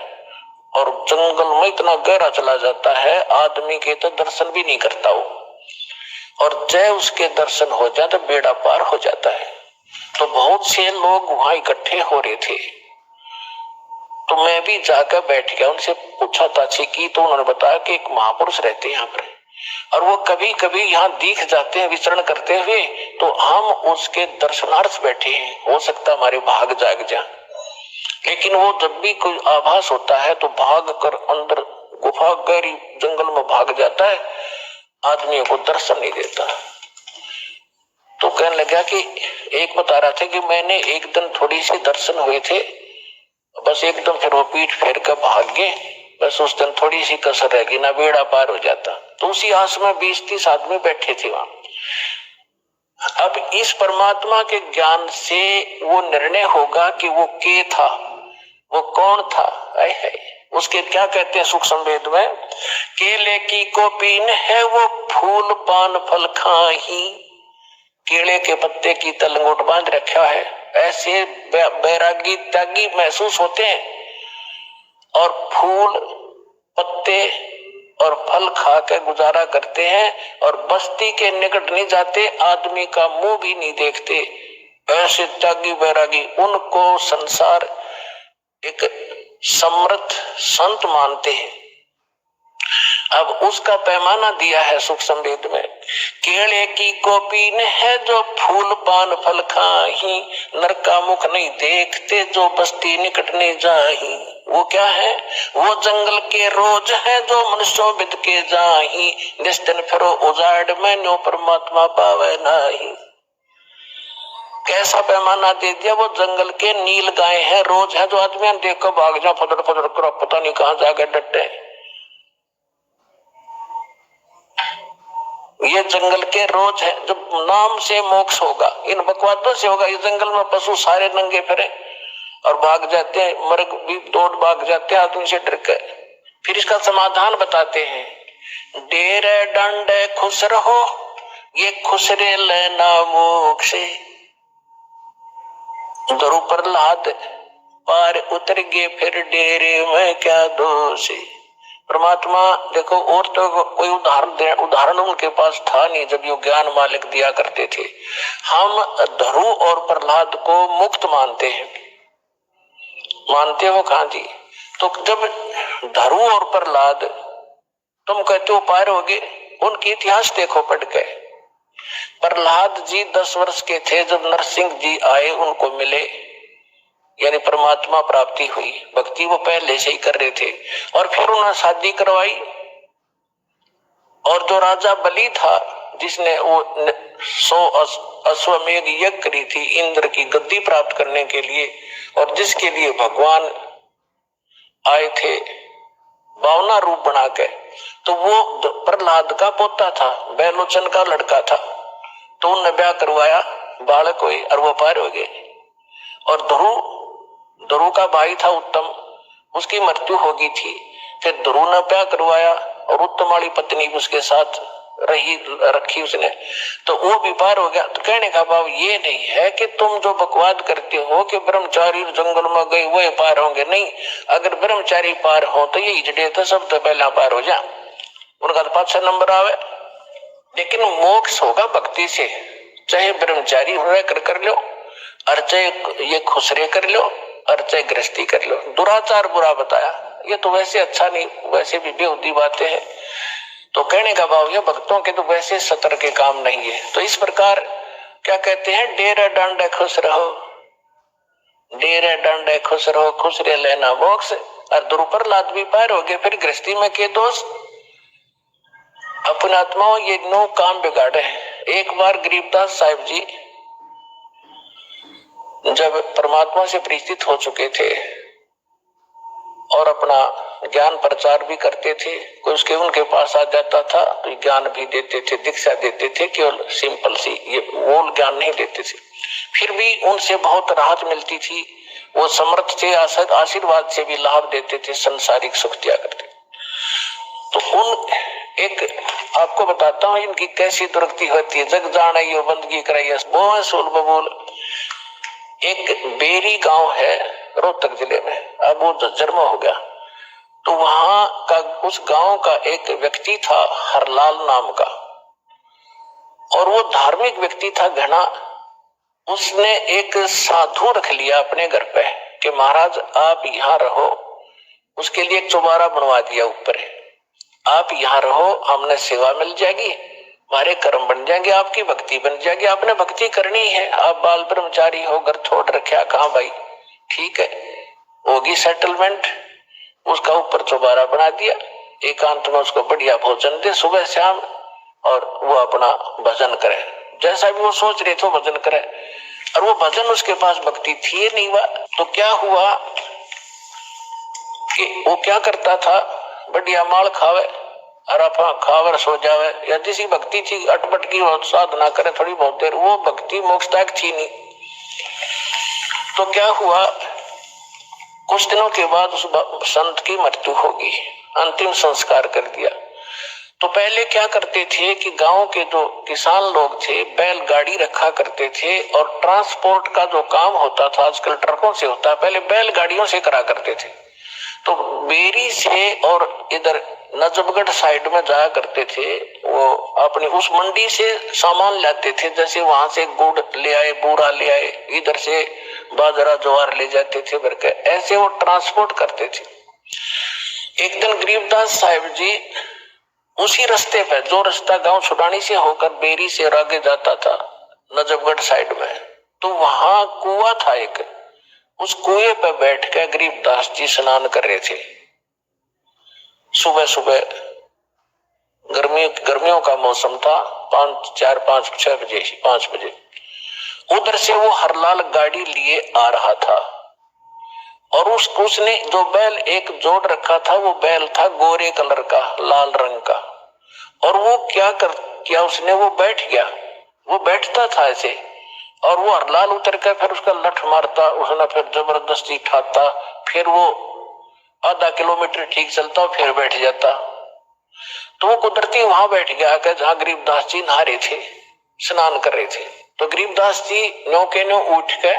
और जंगल में इतना गहरा चला जाता है आदमी के तो दर्शन भी नहीं करता वो, और जय उसके दर्शन हो जाए तो बेड़ा पार हो जाता है। तो बहुत से लोग वहां इकट्ठे हो रहे थे, तो मैं भी जाकर बैठ गया, उनसे पूछा ताछी की, तो उन्होंने बताया कि एक महापुरुष रहते हैं यहाँ पर, और वो कभी कभी यहाँ दिख जाते हैं विचरण करते हुए, तो हम उसके दर्शनार्थ बैठे हैं, हो सकता हमारे भाग जाग जाए। लेकिन वो जब भी कोई आभास होता है तो भाग कर अंदर गुफा गहरी जंगल में भाग जाता है, आदमियों को दर्शन नहीं देता। तो कहने लगा कि एक बता रहा था कि मैंने एक दिन थोड़ी सी दर्शन हुए थे, बस एकदम फिर वो पीठ फेर कर भाग गए, बस उस दिन थोड़ी सी कसर रह गई ना बेड़ा पार हो जाता। तो उसी आस में 20-30 आदमी बैठे थे वहां। अब इस परमात्मा के ज्ञान से वो निर्णय होगा कि वो के था, वो कौन था। है उसके क्या कहते हैं सूक्ष्म वेद में, केले की कोपीन है वो फूल पान फल खाही, केले के पत्ते की तलंगोट बांध रखा है। ऐसे बैरागी त्यागी महसूस होते हैं, और फूल पत्ते और फल खा के गुजारा करते हैं, और बस्ती के निकट नहीं जाते, आदमी का मुंह भी नहीं देखते। ऐसे त्यागी बैरागी, उनको संसार एक समृद्ध संत मानते हैं। अब उसका पैमाना दिया है सूक्ष्म वेद में, केले की कोपीन है जो फूल पान फल खाही, नर का मुख नहीं देखते जो बस्ती निकट नहीं जाही। वो क्या है, वो जंगल के रोज है जो मनुष्यों बिद के जाही, जिस दिन फिरो उजाड़ में न्यो परमात्मा पावे नाही। कैसा पैमाना दे दिया, वो जंगल के नील गाय है, रोज है जो आदमी देख कर भाग जा फदर फदर कर, पता नहीं कहां जाकर डटे। ये जंगल के रोज है जो नाम से मोक्ष होगा, इन बकवादों से होगा। इस जंगल में पशु सारे नंगे फिरे और भाग जाते हैं, मर्ग भी दौड़ भाग जाते हैं आदमी से डर कर। फिर इसका समाधान बताते हैं, डेरे डंडे खुश रहो, ये खुश रे लेना मोक्ष। ध्रुव प्रहलाद पार उतर गए फिर डेरे में क्या दोष। परमात्मा देखो, और तो कोई उदाहरण उनके पास था नहीं जब ये ज्ञान मालिक दिया करते थे। हम ध्रुव और प्रहलाद को मुक्त मानते हैं, मानते हो कहां जी? तो जब ध्रुव और प्रहलाद तुम कहते हो पार हो गए, उनकी इतिहास देखो पढ़ के। प्रहलाद जी 10 वर्ष के थे जब नरसिंह जी आए, उनको मिले, यानी परमात्मा प्राप्ति हुई। भक्ति वो पहले से ही कर रहे थे और फिर उन्होंने शादी करवाई। और जो राजा बलि था जिसने वो 100 अश्वमेध यज्ञ करी थी इंद्र की गद्दी प्राप्त करने के लिए, और जिसके लिए भगवान आए थे 52 रूप बना के, तो वो प्रहलाद का पोता था, बैलोचन का लड़का था। तो उन्होंने ब्याह करवाया, बालक हुए और वो पार हो गए। और ध्रुव का भाई था उत्तम, उसकी मृत्यु हो गई थी। फिर ध्रुव ने ब्याह करवाया और उत्तम वाली पत्नी उसके साथ रखी उसने, तो वो भी पार हो गया। तो कहने का भाव ये नहीं है कि तुम जो बकवाद करते हो कि ब्रह्मचारी जंगल में गए वो पार होंगे, नहीं। अगर ब्रह्मचारी पार हो तो ये हिजड़े तो सब तो पहला पार हो जा, उनका तो 5 नंबर आवे। लेकिन मोक्ष होगा भक्ति से, चाहे ब्रह्मचारी हो कर लो, और चाहे ये खुसरे कर लो, और चाहे गृहस्थी कर लो। दुराचार बुरा बताया, ये तो वैसे अच्छा नहीं, वैसे भी बेहुदी बातें हैं। तो कहने का भाव ये, भक्तों के तो वैसे सतर के काम नहीं है। तो इस प्रकार क्या कहते हैं, डेरे डंडे खुश रहो, डेरे डंडे खुश रहो, खुश रे लेना मोक्ष। और ध्रुव प्रहलाद भी पार हो गए। फिर गृहस्थी में के दोष अपने आत्माओं ये नो काम बिगाड़े हैं। एक बार गरीबदास साहिब जी जब परमात्मा से परिचित हो चुके थे और अपना ज्ञान प्रचार भी करते थे, कोई उसके उनके पास आ जाता था तो ज्ञान भी देते थे, दीक्षा देते थे, केवल सिंपल सी, ये मूल ज्ञान नहीं देते थे। फिर भी उनसे बहुत राहत मिलती थी, वो समर्थ थे, आशीर्वाद से भी लाभ देते थे, संसारिक सुख दिया करते। तो उन एक आपको बताता हूं इनकी कैसी दुर्गति होती है। जग जाने यो बंदगी कराइए बोल सोल बबूल। एक बेरी गांव है रोहतक जिले में, अब वो जन्म हो गया। तो वहां का उस गांव का एक व्यक्ति था हरलाल नाम का, और वो धार्मिक व्यक्ति था घना। उसने एक साधु रख लिया अपने घर पे कि महाराज आप यहाँ रहो। उसके लिए एक चौबारा बनवा दिया ऊपर, आप यहाँ रहो, हमने सेवा मिल जाएगी, हमारे कर्म बन जाएंगे, आपकी भक्ति बन जाएगी। आपने भक्ति करनी है, आप बाल ब्रह्मचारी हो, घर छोड़ रखा कहाँ भाई, ठीक है, होगी सेटलमेंट। उसका ऊपर चौबारा बना दिया, एकांत में उसको बढ़िया भोजन दे सुबह शाम, और वो अपना भजन करे, जैसा भी वो सोच रहे थे भजन करे। और वो भजन उसके पास भक्ति थी नहीं हुआ। तो क्या हुआ कि वो क्या करता था, बढ़िया माल खावे और अपना खावर सो जावे, या जिसी भक्ति थी अटपट की साधना करे थोड़ी बहुत देर, वो भक्ति मोक्षदायक थी नहीं। तो क्या हुआ, कुछ दिनों के बाद उस संत की मृत्यु होगी, अंतिम संस्कार कर दिया। तो पहले क्या करते थे कि गांव के जो किसान लोग थे बैलगाड़ी रखा करते थे, और ट्रांसपोर्ट का जो काम होता था आजकल ट्रकों से होता है, पहले बैलगाड़ियों से करा करते थे। तो बेरी से और इधर नजफगढ़ साइड में जाया करते थे, वो अपनी उस मंडी से सामान लाते थे, जैसे वहां से गुड़ ले आए, बूरा ले आए, इधर से बाजरा ज्वार ले जाते थे भर के, ऐसे वो ट्रांसपोर्ट करते थे। एक दिन गरीबदास साहिब जी उसी रास्ते पे, जो रास्ता गांव छुड़ानी से होकर बेरी से आगे जाता था नजफगढ़ साइड में, तो वहां कुआं था एक, उस कुएं पे बैठ कर गरीबदास जी स्नान कर रहे थे। सुबह सुबह गर्मियों का मौसम था, 5 बजे उधर से वो हरलाल गाड़ी लिए आ रहा था, और उसने जो बैल एक जोड़ रखा था, वो बैल था गोरे कलर का, लाल रंग का। और वो क्या किया उसने, वो बैठ गया, वो बैठता था ऐसे, और वो हरलाल उतर कर फिर उसका लठ मारता, उसने फिर जबरदस्ती ठाता, फिर वो आधा किलोमीटर ठीक चलता फिर बैठ जाता। तो वो कुदरती वहां बैठ गया कि जहां गरीबदास जी नहा रहे थे, स्नान कर रहे थे। तो गरीबदास जी न्यो के न्यो उठ के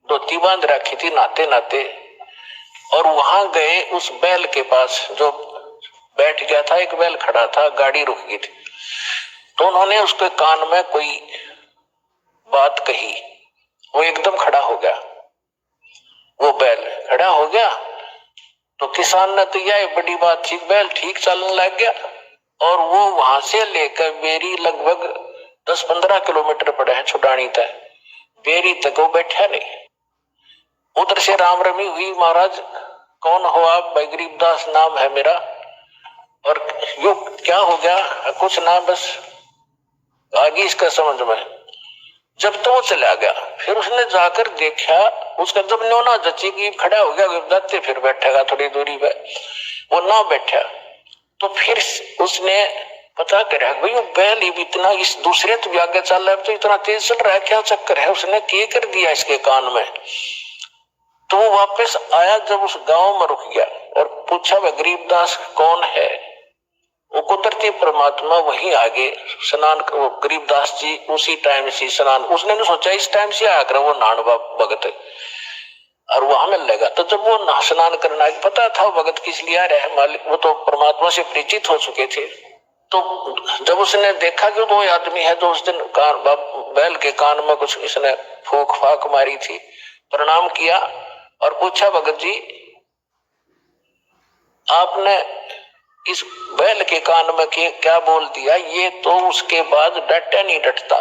धोती बांध रखी थी नहाते नहाते, और वहां गए उस बैल के पास जो बैठ गया था। एक बैल खड़ा था, गाड़ी रुक गई थी, तो उन्होंने उसके कान में कोई बात कही। वो एकदम खड़ा हो गया, वो बैल खड़ा हो गया। तो किसान ने तो यह बड़ी बात थी, बैल ठीक चलने लग गया। और वो वहां से लेकर बेरी लगभग 10-15 किलोमीटर पड़े हैं छुटानी तक, बेरी तक वो बैठा नहीं। उधर से राम रमी हुई, महाराज कौन हो आप? भाई गरीबदास नाम है मेरा। और यो क्या हो गया? कुछ ना, बस आगे इसका समझ में। जब तो वो चला गया, फिर उसने जाकर देखा, उसका जब न्योना जची की खड़ा हो गया दत्ते, फिर बैठेगा थोड़ी दूरी पे, वो ना बैठा। तो फिर उसने पता करा भाई वो बैल भी इतना इस दूसरे तो भी आगे चल रहा है, तो इतना तेज चल रहा है, क्या चक्कर है? उसने क्या कर दिया इसके कान में। तो वो वापस आया, जब उस गांव में रुक गया और पूछा वह गरीबदास कौन है? वो कुदरती परमात्मा वहीं आगे स्नान, वो गरीबदास जी उसी टाइम से स्नान, उसने नहीं सोचा इस टाइम से आकर वो नान भगत और वहां मिल लेगा। तो जब वो स्नान करना पता था वो भगत किस लिए आ रहा है, मालिक वो तो परमात्मा से परिचित हो चुके थे। तो जब उसने देखा कि वो आदमी है, तो उस दिन बैल के कान में कुछ इसने फूक फाक मारी थी, प्रणाम किया और पूछा भगत जी आपने इस बैल के कान में क्या बोल दिया? ये तो उसके बाद डटा नहीं डटता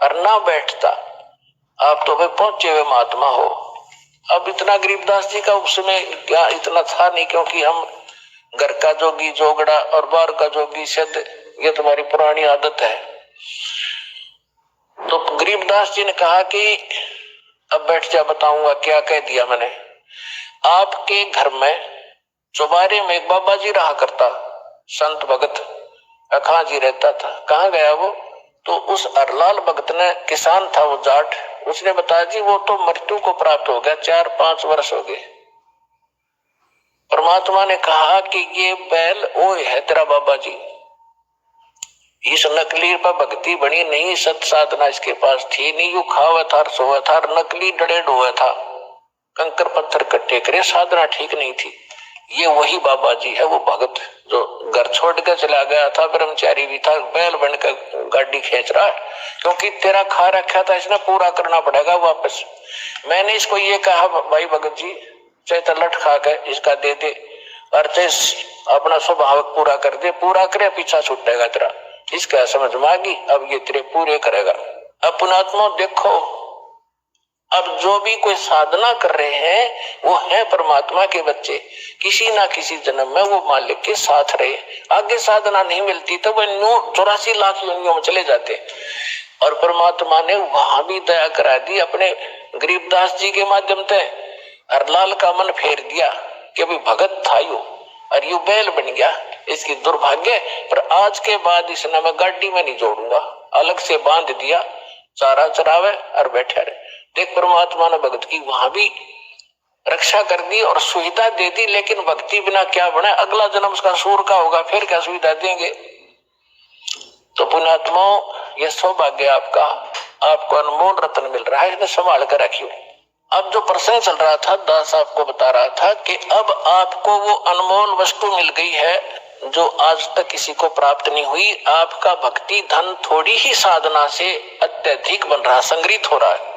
और ना बैठता, आप तो वे पहुंचे हुए महात्मा हो। अब इतना गरीबदास जी का उसमें क्या इतना था नहीं, क्योंकि हम घर का जोगी जोगड़ा और बाहर का जोगी सिद्ध, ये तुम्हारी पुरानी आदत है। तो गरीबदास जी ने कहा कि अब बैठ जा, बताऊंगा क्या कह दिया मैंने। आपके घर में चौबारे में एक बाबा जी रहा करता, संत भगत अखा जी रहता था। कहाँ गया वो? तो उस हरलाल भगत ने, किसान था वो जाट, उसने बताया जी वो तो मृत्यु को प्राप्त हो गया, 4-5 वर्ष हो गए। परमात्मा ने कहा कि ये बैल वो है तेरा बाबा जी, इस नकली पर भक्ति बनी नहीं, सत साधना इसके पास थी नहीं, यू खावा था सोवा था, नकली डड़ेड हुआ था, कंकर पत्थर कट्टे करे, साधना ठीक नहीं थी। ये वही बाबा जी है, वो भगत जो घर छोड़ कर चला गया था, ब्रह्मचारी भी था, बैल बनकर गाड़ी खींच रहा है, क्योंकि तेरा खा रखा था, इसने पूरा करना पड़ेगा वापस। मैंने इसको ये कहा भाई भगत जी चाहे तो लठ खा के इसका दे दे और चाहे अपना स्वभाव पूरा कर दे, पूरा करे पीछा छूटेगा तेरा। इसका समझ में आ गई, अब ये तेरे पूरे करेगा। अब पुणात्मा देखो, अब जो भी कोई साधना कर रहे हैं वो है परमात्मा के बच्चे, किसी ना किसी जन्म में वो मालिक के साथ रहे। आगे साधना नहीं मिलती तो वह 84 लाख योनियों में चले जाते, और परमात्मा ने वहां भी दया करा दी अपने गरीबदास जी के माध्यम से। हरलाल का मन फेर दिया कि अभी भगत था यू और यू बैल बन गया, इसकी दुर्भाग्य, पर आज के बाद इसने मैं गाड़ी में नहीं जोड़ूंगा, अलग से बांध दिया, चारा चरावे और बैठे रहे। देख परमात्मा ने भगत की वहां भी रक्षा कर दी और सुविधा दे दी, लेकिन भक्ति बिना क्या बने? अगला जन्म उसका सूर का होगा, फिर क्या सुविधा देंगे? तो पुण्यात्माओं ये सौभाग्य आपका, आपको अनमोल रत्न मिल रहा है, इन्हें संभाल कर रखियो। अब जो प्रसंग चल रहा था, दास आपको बता रहा था कि अब आपको वो अनमोल वस्तु मिल गई है जो आज तक किसी को प्राप्त नहीं हुई। आपका भक्ति धन थोड़ी ही साधना से अत्यधिक बन रहा, संग्रहित हो रहा है,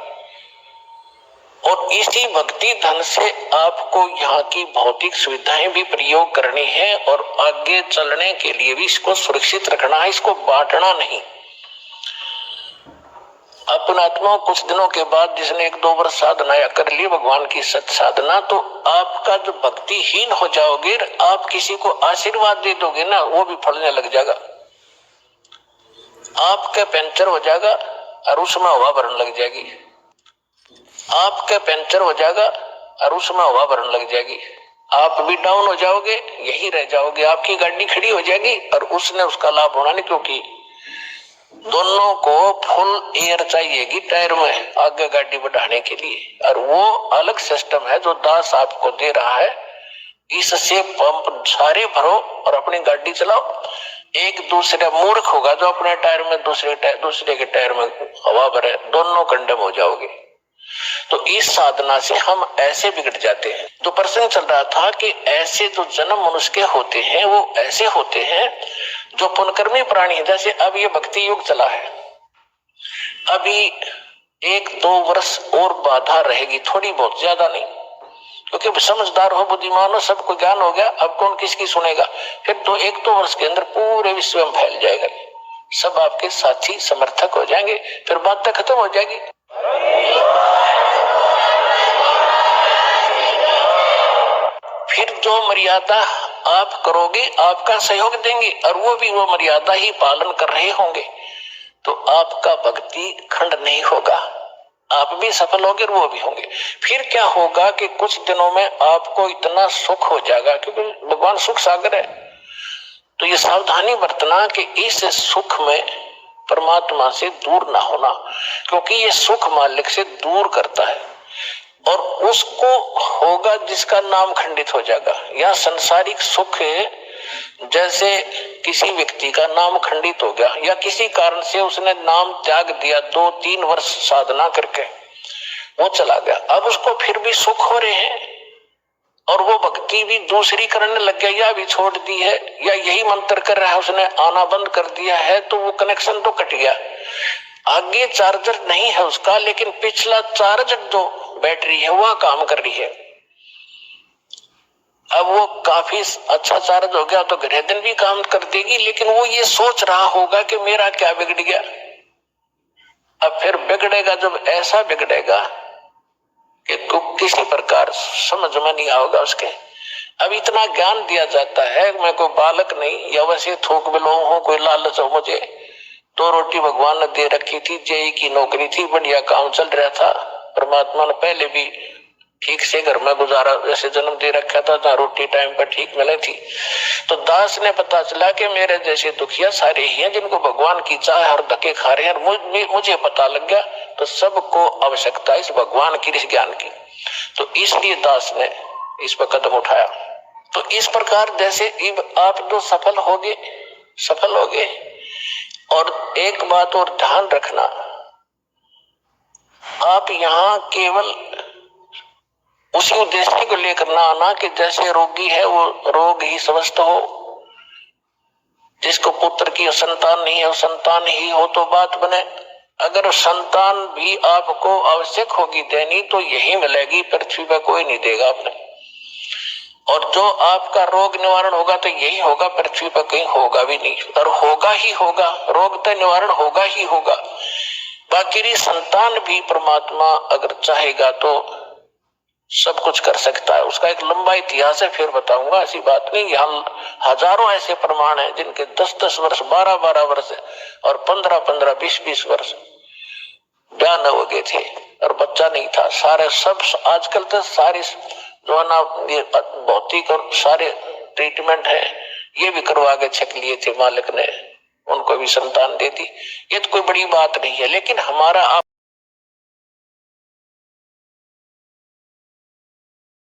और इसी भक्ति धन से आपको यहाँ की भौतिक सुविधाएं भी प्रयोग करनी है और आगे चलने के लिए भी इसको सुरक्षित रखना है, इसको बांटना नहीं। अपना आत्मा कुछ दिनों के बाद जिसने 1-2 वर्ष साधना कर ली भगवान की सत साधना, तो आपका जो भक्तिहीन हो जाओगे, आप किसी को आशीर्वाद दे दोगे ना, वो भी फलने लग जाएगा। आपका पंचर हो जाएगा और उसमें हवा भरने लग जाएगी, आपका पंचर हो जाएगा और उसमें हवा भरने लग जाएगी, आप भी डाउन हो जाओगे, यही रह जाओगे, आपकी गाड़ी खड़ी हो जाएगी और उसने उसका लाभ होना नहीं, क्योंकि दोनों को फुल एयर चाहिएगी टायर में आगे गाड़ी बढ़ाने के लिए, और वो अलग सिस्टम है जो दास आपको दे रहा है। इससे पंप सारे भरो और अपनी गाड़ी चलाओ। एक दूसरे मूर्ख होगा जो अपने टायर में दूसरे के टायर में हवा भरे, दोनों कंडम हो जाओगे। तो इस साधना से हम ऐसे बिगड़ जाते हैं। तो प्रश्न चल रहा था कि ऐसे जो जन्म मनुष्य के होते हैं वो ऐसे होते हैं जो पुनर्कर्मी प्राणी, जैसे अब ये भक्ति युग चला है, अभी 1-2 वर्ष और बाधा रहेगी, थोड़ी बहुत, ज्यादा नहीं, क्योंकि समझदार हो, बुद्धिमान हो, सबको ज्ञान हो गया, अब कौन किसकी सुनेगा। फिर तो 1-2 वर्ष के अंदर पूरे विश्व में फैल जाएगा, सब आपके साथी समर्थक हो जाएंगे, फिर बात तक खत्म हो जाएगी। फिर जो मर्यादा आप करोगे आपका सहयोग देंगे और वो भी वो मर्यादा ही पालन कर रहे होंगे, तो आपका भक्ति खंड नहीं होगा, आप भी सफल होंगे और वो भी होंगे। फिर क्या होगा कि कुछ दिनों में आपको इतना सुख हो जाएगा, क्योंकि भगवान सुख सागर है, तो ये सावधानी बरतना कि इस सुख में परमात्मा से दूर ना होना, क्योंकि ये सुख मालिक से दूर करता है और उसको होगा जिसका नाम खंडित हो जाएगा। या सांसारिक सुख जैसे किसी व्यक्ति का नाम खंडित हो गया या किसी कारण से उसने नाम त्याग दिया, 2-3 वर्ष साधना करके वो चला गया, अब उसको फिर भी सुख हो रहे हैं और वो भक्ति भी दूसरी करने लग गया या भी छोड़ दी है या यही मंत्र कर रहा है, उसने आना बंद कर दिया है, तो वो कनेक्शन तो कट गया, आगे चार्जर नहीं है उसका, लेकिन पिछला चार्जर जो बैटरी है वह काम कर रही है। अब वो काफी अच्छा चार्ज हो गया तो घरे दिन भी काम कर देगी, लेकिन वो ये सोच रहा होगा कि मेरा क्या बिगड़ गया। अब फिर बिगड़ेगा, जब ऐसा बिगड़ेगा कि किसी प्रकार समझ में नहीं आओगा उसके। अब इतना ज्ञान दिया जाता है, मैं कोई बालक नहीं या वैसे थोक बिलो हूं, कोई लालच हो मुझे, 2 रोटी भगवान ने दे रखी थी, जेई की नौकरी थी, बढ़िया काम चल रहा था, परमात्मा ने पहले भी ठीक से घर में गुजारा जैसे जन्म दे रखा था, जहाँ रोटी टाइम पर ठीक मिले थी। तो दास ने पता चला कि मेरे जैसे दुखिया सारे ही हैं जिनको भगवान की चाह और धक्के खा रहे हैं, मुझे पता लग गया, तो सबको आवश्यकता इस भगवान की, इस ज्ञान की, तो इसलिए दास ने इस पर कदम उठाया। तो इस प्रकार जैसे आप जो सफल होगे। और एक बात और ध्यान रखना, आप यहाँ केवल उसी उद्देश्य को लेकर ना आना कि जैसे रोगी है वो रोग ही स्वस्थ हो, जिसको पुत्र की संतान नहीं है वो संतान ही हो तो बात बने। अगर संतान भी आपको आवश्यक होगी देनी तो यही मिलेगी, पृथ्वी पर कोई नहीं देगा आपने। और जो आपका रोग निवारण होगा तो यही होगा, पृथ्वी पर कहीं होगा भी नहीं, और होगा ही होगा, रोग तो निवारण होगा ही होगा। बाकी संतान भी परमात्मा अगर चाहेगा तो सब कुछ कर सकता है, उसका एक लंबा इतिहास है, फिर बताऊंगा, ऐसी बात नहीं। यहाँ हजारों ऐसे प्रमाण हैं जिनके 10-10 वर्ष, 12-12 वर्ष और 15-15, 20-20 वर्ष ब्याह न हो गए थे और बच्चा नहीं था। सारे सब आजकल तो सारे जो है ना भौतिक और सारे ट्रीटमेंट है, ये भी करवा के छक लिए थे मालिक ने, उनको भी संतान दे दी। ये तो कोई बड़ी बात नहीं है, लेकिन हमारा